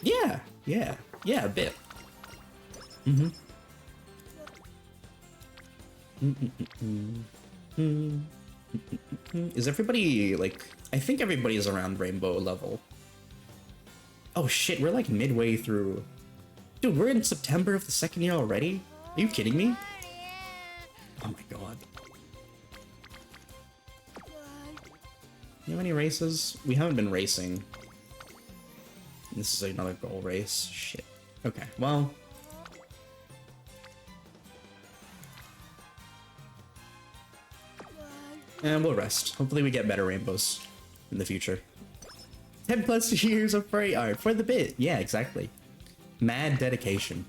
Yeah, a bit. Is everybody like? I think everybody is around rainbow level. Oh shit, we're like midway through. Dude, we're in September of the second year already? Are you kidding me? Oh my god. You have any races? We haven't been racing. This is another goal race. Shit. Okay, well. And we'll rest. Hopefully we get better rainbows in the future. 10 plus years of furry art for the bit. Yeah, exactly. Mad dedication.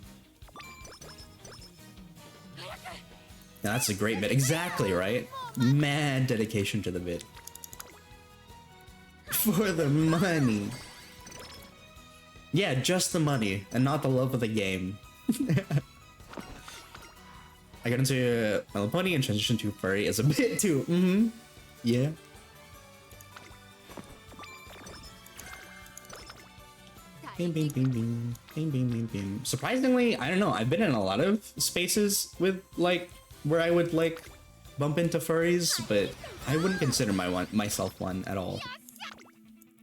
Now, that's a great bit. Exactly, right? Mad dedication to the bit. For the money. Yeah, just the money and not the love of the game. I got into My Little Pony and transition to furry is a bit too. Yeah. Bing, bing, bing, bing, bing, bing, bing, bing. Surprisingly, I don't know. I've been in a lot of spaces with like where I would like bump into furries, but I wouldn't consider myself one at all.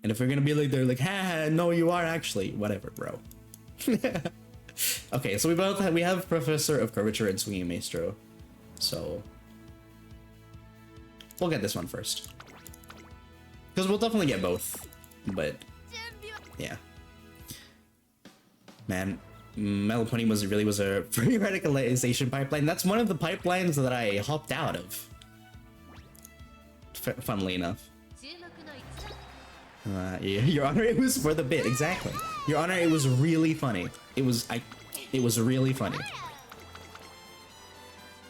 And if we're gonna be like, they're like, ha, no, you are actually, whatever, bro. Okay, so we have Professor of Curvature and Swinging Maestro, so we'll get this one first, because we'll definitely get both. But yeah, man, My Little Pony was a free radicalization pipeline. That's one of the pipelines that I hopped out of. Funnily enough. Your Honor, it was for the bit, exactly. Your Honor, it was really funny. It was really funny.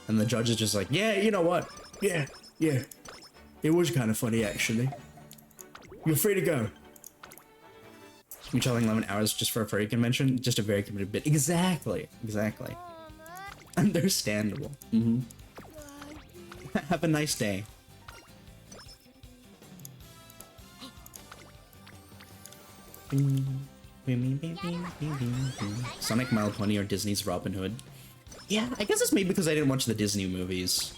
And the judge is just like, yeah, you know what? Yeah. It was kind of funny, actually. You're free to go. You're traveling 11 hours just for a furry convention? Just a very committed bit. Exactly. Understandable. Have a nice day. Sonic My Little Pony or Disney's Robin Hood. Yeah, I guess it's maybe because I didn't watch the Disney movies.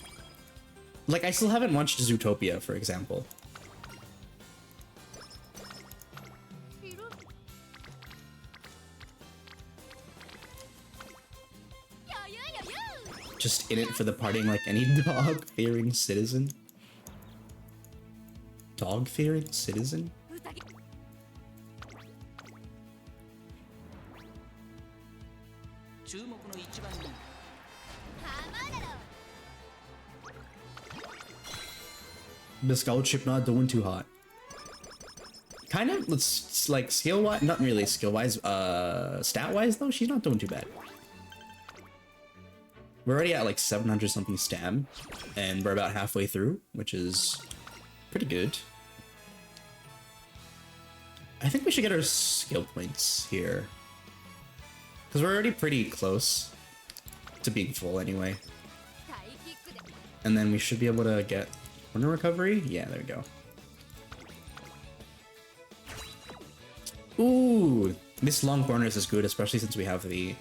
Like, I still haven't watched Zootopia, for example. Just in it for the partying like any dog-fearing citizen. Dog-fearing citizen? The scholarship not doing too hot. Kind of, it's like skill-wise, not really skill-wise, stat-wise though, she's not doing too bad. We're already at like 700 something stam, and we're about halfway through, which is pretty good. I think we should get our skill points here. Because we're already pretty close to being full anyway. And then we should be able to get corner recovery? Yeah, there we go. Ooh, this long corners is good, especially since we have the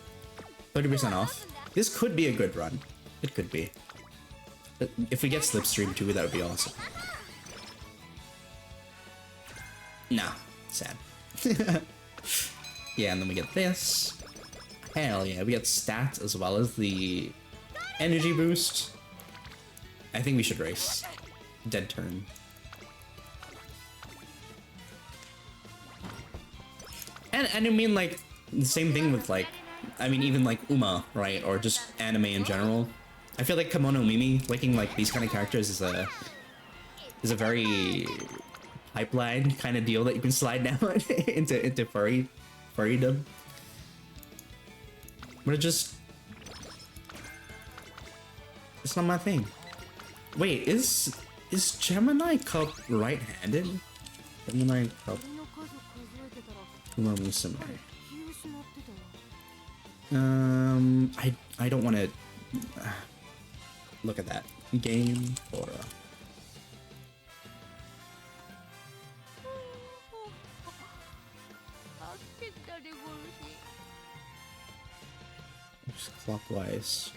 30% off. This could be a good run. It could be. But if we get Slipstream too, that would be awesome. Nah, sad. Yeah, and then we get this. Hell yeah, we get stats as well as the energy boost. I think we should race. Dead turn. And I mean, like, the same thing with, like, I mean, even, like, Uma, right? Or just anime in general. I feel like Kemono Mimi, liking, like, these kind of characters is a very pipeline kind of deal that you can slide down into furrydom. But it's not my thing. Wait, is Gemini Cup right-handed? Gemini Cup. Musume. I don't want to look at that game or. Clockwise.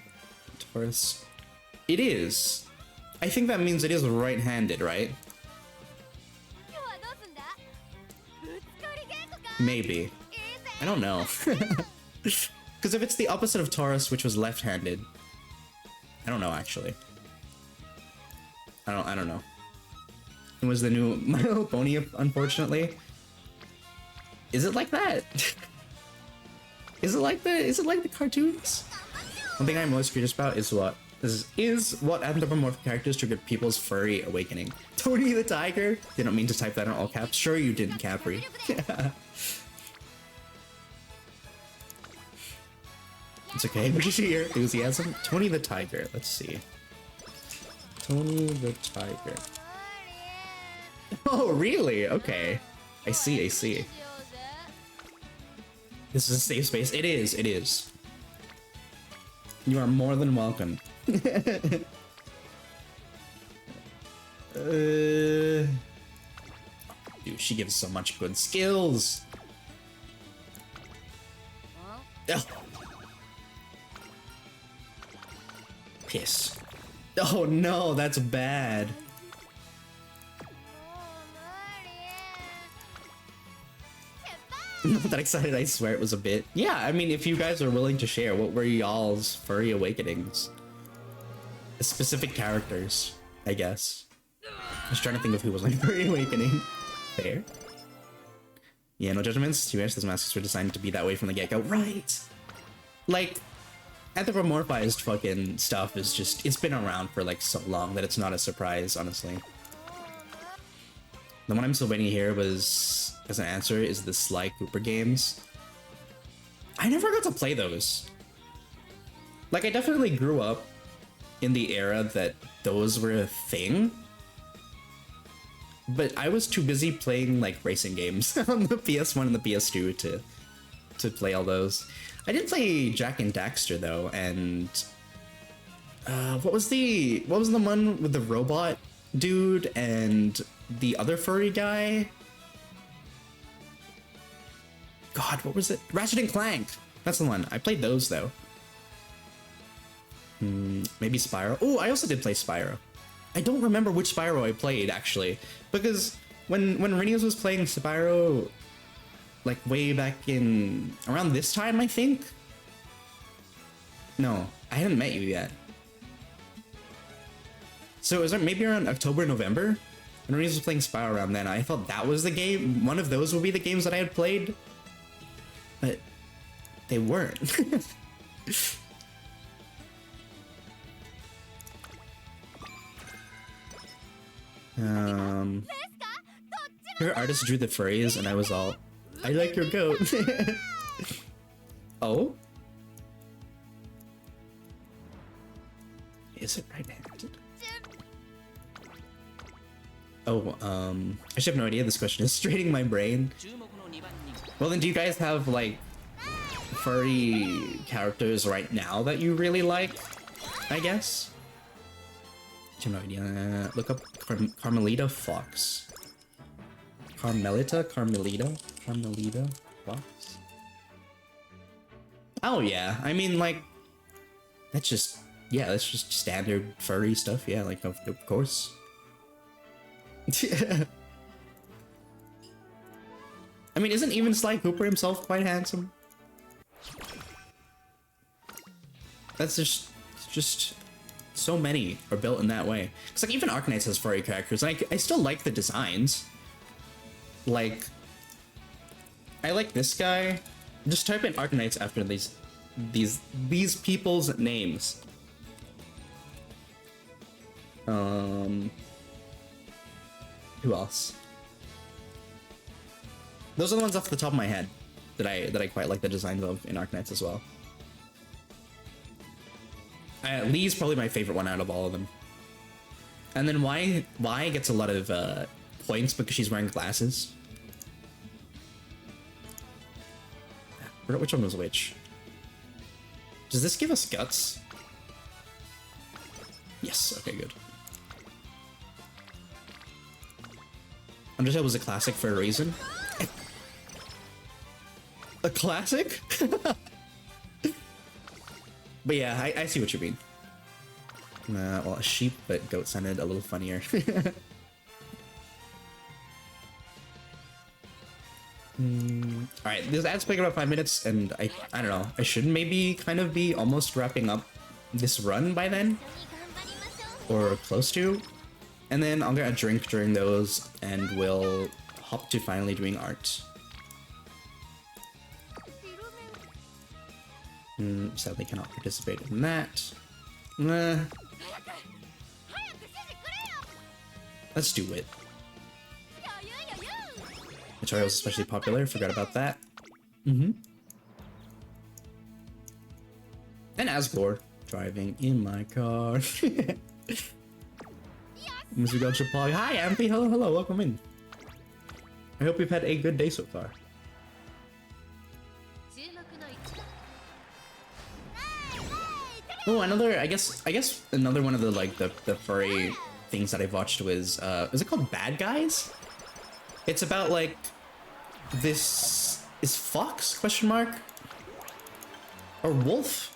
Taurus. It is. I think that means it is right-handed, right? Maybe. I don't know. Because if it's the opposite of Taurus, which was left-handed, I don't know actually. I don't know. It was the new My Little Pony, unfortunately. Is it like that? Is it like the cartoons? One thing I'm most curious about is what anthropomorphic characters triggered people's furry awakening. Tony the Tiger? Didn't mean to type that in all caps. Sure you didn't, Capri. It's okay. We should hear enthusiasm. Tony the Tiger. Let's see. Tony the Tiger. Oh, really? Okay. I see. This is a safe space. It is. You are more than welcome. Dude, she gives so much good skills. Oh. Piss. Oh no, that's bad. Not that excited, I swear it was a bit. Yeah, I mean, if you guys are willing to share, what were y'all's furry awakenings? Specific characters, I guess. I was trying to think of who was my furry awakening. Fair. Yeah, no judgments. To be honest, those masks were designed to be that way from the get-go. Right! Like, anthropomorphized fucking stuff is just, it's been around for like so long that it's not a surprise, honestly. The one I'm still waiting here was, as an answer, is the Sly Cooper games. I never got to play those. Like, I definitely grew up in the era that those were a thing. But I was too busy playing, like, racing games on the PS1 and the PS2 to play all those. I did play Jak and Daxter, though, and... what was the one with the robot dude and the other furry guy? God, what was it? Ratchet and Clank. That's the one. I played those though. Maybe Spyro. Oh, I also did play Spyro. I don't remember which Spyro I played actually, because when Rinius was playing Spyro, like way back in around this time, I think. No, I hadn't met you yet. So is it maybe around October, November? When Rinius was playing Spyro around then, I thought that was the game. One of those would be the games that I had played, but they weren't. Your artist drew the furries, and I was all, I like your goat. Oh? Is it right-handed? Oh, I should have no idea. This question is straining my brain. Well, then, do you guys have like furry characters right now that you really like? I guess. I have no idea. Look up Carmelita Fox. Carmelita Fox. Oh yeah, I mean like that's just standard furry stuff. Yeah, like of course. I mean, isn't even Sly Cooper himself quite handsome? That's just so many are built in that way. Cause like even Arknights has furry characters. Like I still like the designs. Like I like this guy. Just type in Arknights after these people's names. Who else? Those are the ones off the top of my head that I quite like the designs of in Arknights as well. Lee's probably my favorite one out of all of them. And then Y gets a lot of points because she's wearing glasses. I forgot which one was which. Does this give us guts? Yes, okay, good. Undertale was a classic for a reason. A classic? But yeah, I see what you mean. Well, a sheep, but goat sounded a little funnier. Alright, this ad's playing about 5 minutes, and I don't know, I should maybe kind of be almost wrapping up this run by then? Or close to? And then I'll get a drink during those, and we'll hop to finally doing art. Sadly cannot participate in that. Let's do it. Tutorial is especially popular, forgot about that. And Asgore, driving in my car. Mr. Gotchapog. Hi, Ampy. Hello, welcome in. I hope you've had a good day so far. Oh, another, I guess another one of the like the furry things that I've watched was is it called Bad Guys? It's about like this is fox question mark or wolf,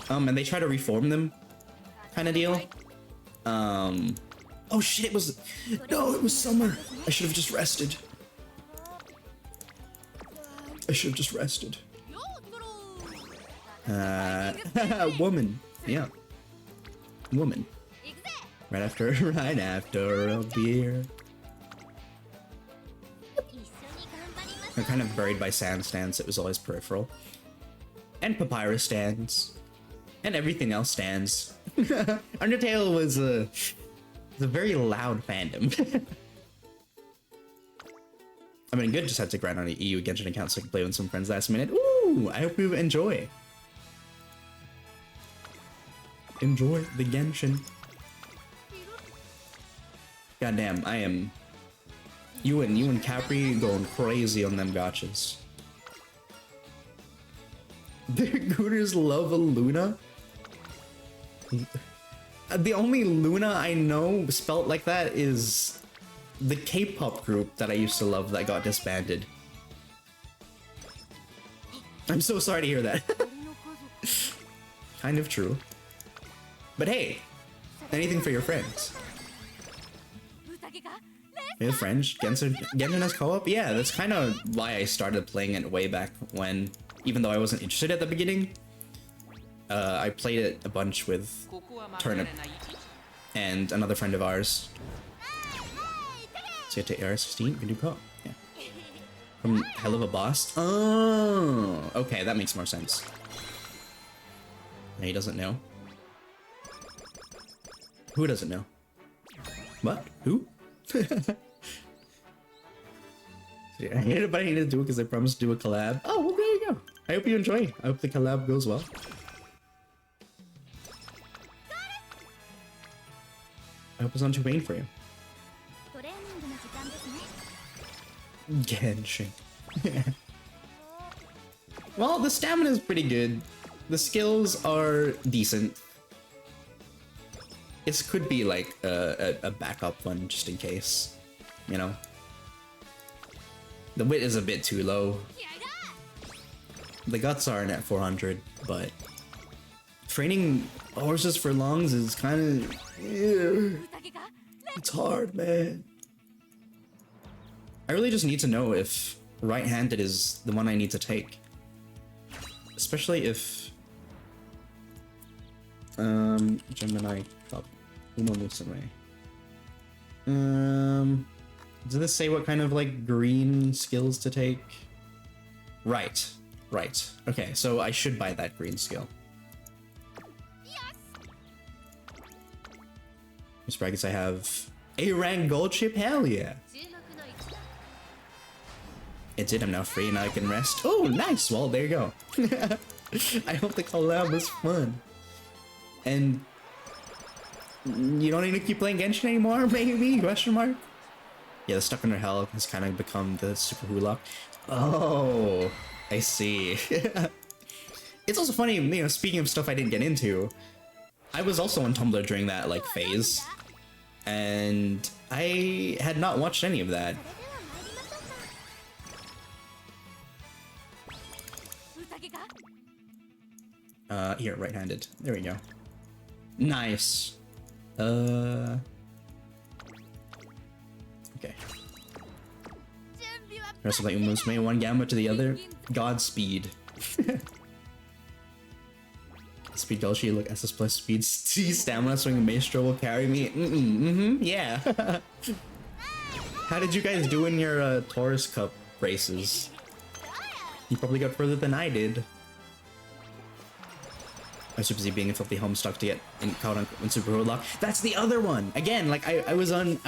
and they try to reform them, kind of deal. Oh shit! It was summer. I should have just rested. Woman. Yeah. Woman. Right after a beer. They're kind of buried by sand stands. It was always peripheral. And papyrus stands. And everything else stands. Undertale was a very loud fandom. I mean, good just had to grind on an EU Genshin account so I can play with some friends last minute. Ooh, I hope you enjoy. Enjoy the Genshin. Goddamn, I am... You and Capri going crazy on them gotchas. The Gooters love a Luna? The only Luna I know spelt like that is the K-pop group that I used to love that got disbanded. I'm so sorry to hear that. Kind of true. But hey, anything for your friends. You have friends? Genshin has co-op? Yeah, that's kind of why I started playing it way back when, even though I wasn't interested at the beginning. I played it a bunch with Turnip and another friend of ours. So you take AR-16, you can do co-op. Yeah. From Hell of a Boss? Oh, okay, that makes more sense. He doesn't know. Who doesn't know? What? Who? Yeah, but I need to do it because I promised to do a collab. Oh, well, there you go. I hope you enjoy. I hope the collab goes well. I hope it's not too pain for you. Genshin. Well, the stamina is pretty good. The skills are decent. This could be like a backup one just in case, you know. The wit is a bit too low. The guts aren't at 400, but training horses for lungs is kind of... It's hard, man. I really just need to know if right-handed is the one I need to take. Especially if... Gemini Club. Musume. Does this say what kind of like green skills to take? Right. Right. Okay, so I should buy that green skill. Miss Brackets, I have a rank gold chip. Hell yeah! It did. I'm now free and I can rest. Oh, nice. Well, there you go. I hope the collab was fun. And you don't need to keep playing Genshin anymore, maybe? Question mark. Yeah, the Stuck Under Hell has kind of become the Super Hulock. Oh, I see. It's also funny, you know, speaking of stuff I didn't get into, I was also on Tumblr during that, like, phase. And I had not watched any of that. Here, right-handed. There we go. Nice. Okay. Rest of like Musume, one gamma to the other. Godspeed. Speed Dolce, look, SS plus speed, stamina, swing Maestro will carry me. Yeah. How did you guys do in your Taurus Cup races? You probably got further than I did. I was too busy being a filthy homestuck to get caught on Super Roadlock. That's the other one! Again, like I was on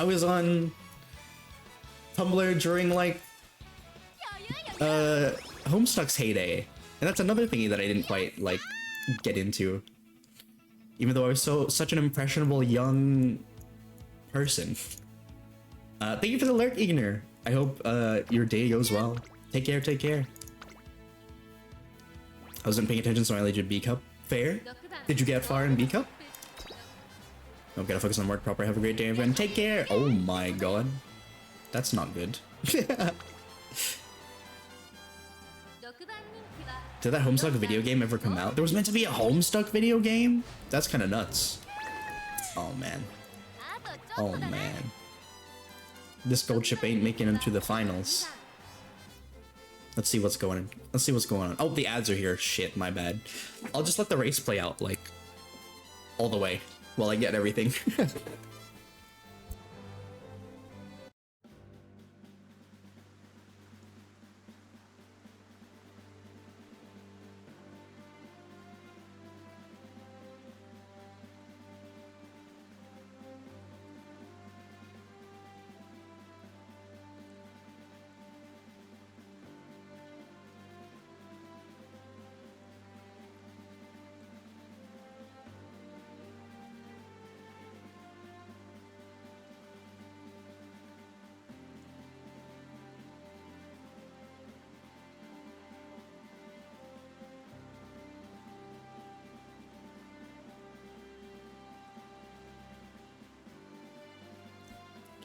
Tumblr during like Homestuck's heyday. And that's another thingy that I didn't quite like get into. Even though I was such an impressionable young person. Thank you for the alert, Igner. I hope your day goes well. Take care, take care. I wasn't paying attention, so I laid your B cup. Fair. Did you get far in B cup? Oh, gotta focus on work proper. Have a great day, everyone. Take care. Oh my god. That's not good. Did that Homestuck video game ever come out? There was meant to be a Homestuck video game? That's kind of nuts. Oh man. Oh man. This gold chip ain't making it to the finals. Let's see what's going on. Let's see what's going on. Oh, the ads are here. Shit, my bad. I'll just let the race play out, like, all the way while I get everything.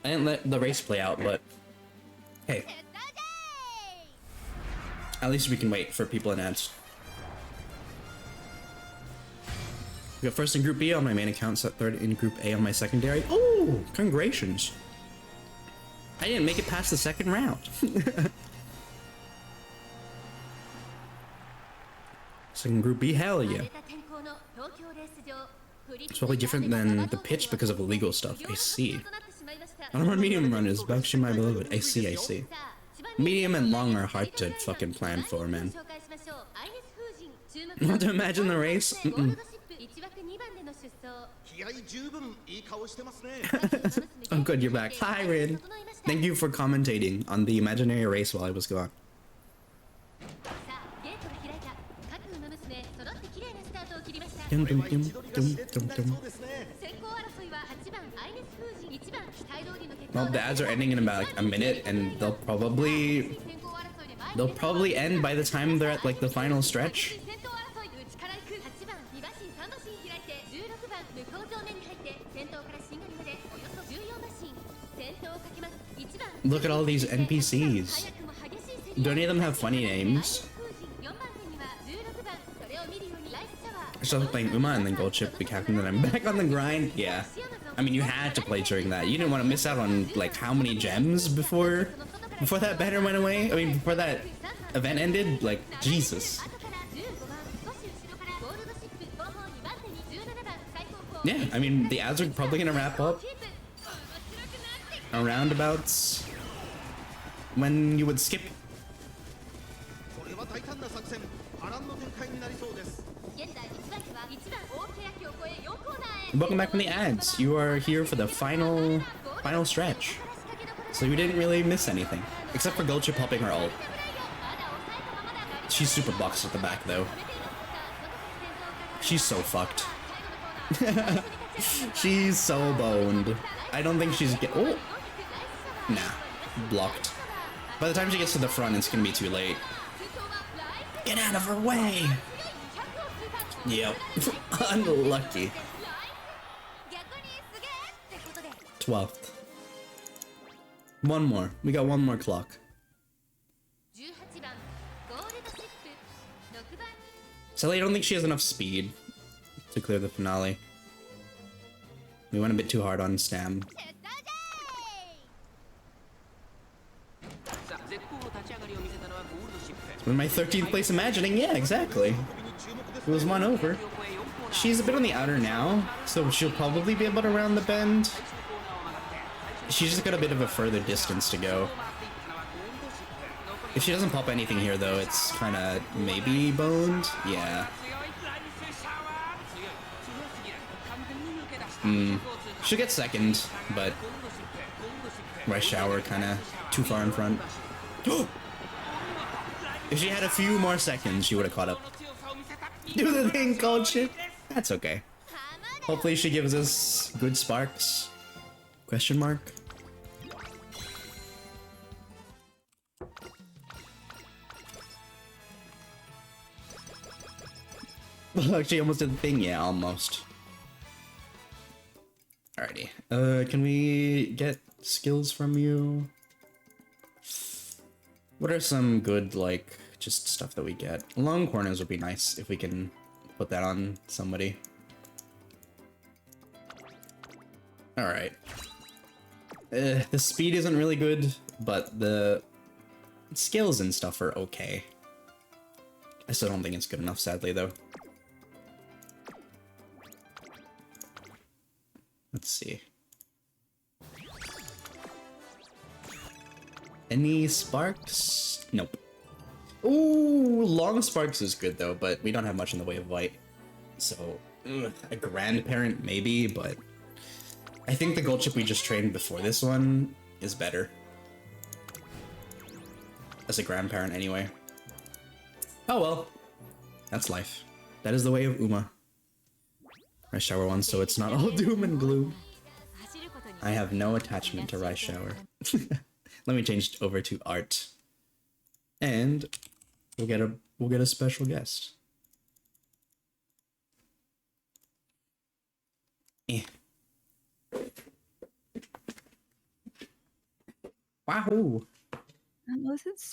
I didn't let the race play out, but hey. At least we can wait for people in ads. We got first in Group B on my main account, set third in Group A on my secondary. Oh, congratulations. I didn't make it past the second round. Second Group B, hell yeah. It's probably different than the pitch because of illegal stuff. I see. I don't run medium runners, Bakshi my beloved. I see, I see. Medium and long are hard to fucking plan for, man. Want to imagine the race? Oh good, you're back. Hi, Rin. Thank you for commentating on the imaginary race while I was gone. Dum, dum, dum, dum, dum, dum. Well, the ads are ending in about like a minute, and they'll probably end by the time they're at like the final stretch. Look at all these NPCs. Do any of them have funny names? I started playing Uma and then Gold Chip the captain, then I'm back on the grind. Yeah. I mean, you had to play during that. You didn't want to miss out on like how many gems before that banner went away? I mean, before that event ended? Like, Jesus. Yeah, I mean, the ads are probably gonna wrap up around about when you would skip. Welcome back from the ads. You are here for the final stretch. So you didn't really miss anything. Except for Gold Chip popping her ult. She's super boxed at the back though. She's so fucked. She's so boned. I don't think she's oh! Nah. Blocked. By the time she gets to the front, it's gonna be too late. Get out of her way! Yep. Unlucky. 12th. One more. We got one more clock. Sadly, I don't think she has enough speed to clear the finale. We went a bit too hard on Stam. With my 13th place imagining, yeah, exactly. It was one over. She's a bit on the outer now, so she'll probably be able to round the bend. She's just got a bit of a further distance to go. If she doesn't pop anything here, though, it's kind of maybe boned. Yeah. She'll get second, but Rice Shower kind of too far in front. If she had a few more seconds, she would have caught up. Do the thing called shit. That's okay. Hopefully she gives us good sparks. Question mark? Look, she almost did the thing. Yeah, almost. Alrighty. Can we get skills from you? What are some good, like, just stuff that we get? Long corners would be nice if we can put that on somebody. Alright. The speed isn't really good, but the skills and stuff are okay. I still don't think it's good enough, sadly, though. Let's see. Any sparks? Nope. Ooh, long sparks is good though, but we don't have much in the way of white. So, a grandparent maybe, but I think the gold chip we just trained before this one is better. As a grandparent anyway. Oh well. That's life. That is the way of Uma. Rice Shower one, so it's not all doom and gloom. I have no attachment to Rice Shower. Let me change over to art. And we'll get a special guest. Wahoo! Was it